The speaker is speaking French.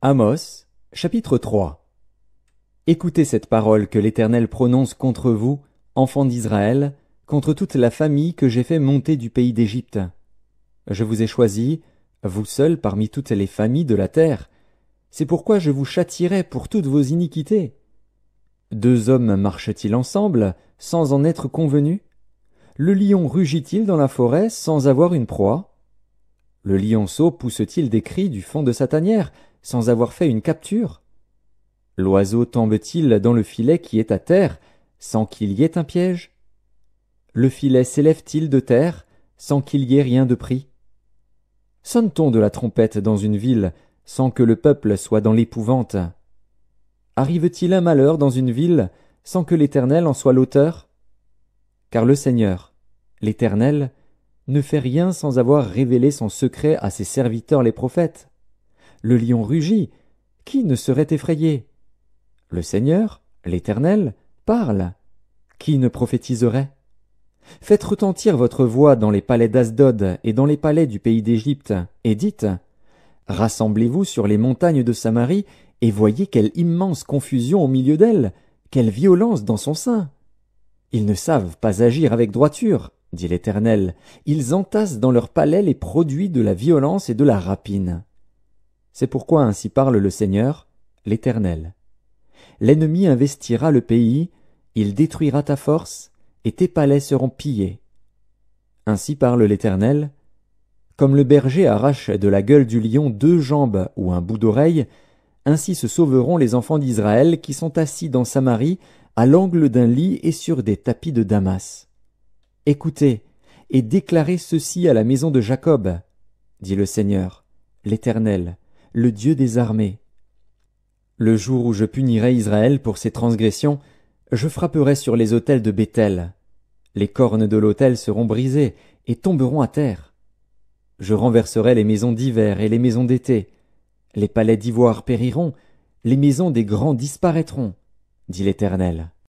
Amos, chapitre 3. Écoutez cette parole que l'Éternel prononce contre vous, enfants d'Israël, contre toute la famille que j'ai fait monter du pays d'Égypte. Je vous ai choisis, vous seuls parmi toutes les familles de la terre. C'est pourquoi je vous châtierai pour toutes vos iniquités. Deux hommes marchent-ils ensemble, sans en être convenus? Le lion rugit-il dans la forêt sans avoir une proie? Le lionceau pousse-t-il des cris du fond de sa tanière, sans avoir fait une capture? L'oiseau tombe-t-il dans le filet qui est à terre, sans qu'il y ait un piège? Le filet s'élève-t-il de terre, sans qu'il y ait rien de pris? Sonne-t-on de la trompette dans une ville, sans que le peuple soit dans l'épouvante? Arrive-t-il un malheur dans une ville, sans que l'Éternel en soit l'auteur? Car le Seigneur, l'Éternel, ne fait rien sans avoir révélé son secret à ses serviteurs les prophètes. Le lion rugit, qui ne serait effrayé? Le Seigneur, l'Éternel, parle, qui ne prophétiserait? Faites retentir votre voix dans les palais d'Asdod et dans les palais du pays d'Égypte, et dites: Rassemblez-vous sur les montagnes de Samarie, et voyez quelle immense confusion au milieu d'elles, quelle violence dans son sein. Ils ne savent pas agir avec droiture, dit l'Éternel, ils entassent dans leurs palais les produits de la violence et de la rapine. C'est pourquoi ainsi parle le Seigneur, l'Éternel. L'ennemi investira le pays, il détruira ta force, et tes palais seront pillés. Ainsi parle l'Éternel. Comme le berger arrache de la gueule du lion 2 jambes ou un bout d'oreille, ainsi se sauveront les enfants d'Israël qui sont assis dans Samarie, à l'angle d'un lit et sur des tapis de Damas. Écoutez, et déclarez ceci à la maison de Jacob, dit le Seigneur, l'Éternel, le Dieu des armées. Le jour où je punirai Israël pour ses transgressions, je frapperai sur les autels de Béthel. Les cornes de l'autel seront brisées et tomberont à terre. Je renverserai les maisons d'hiver et les maisons d'été. Les palais d'ivoire périront, les maisons des grands disparaîtront, dit l'Éternel.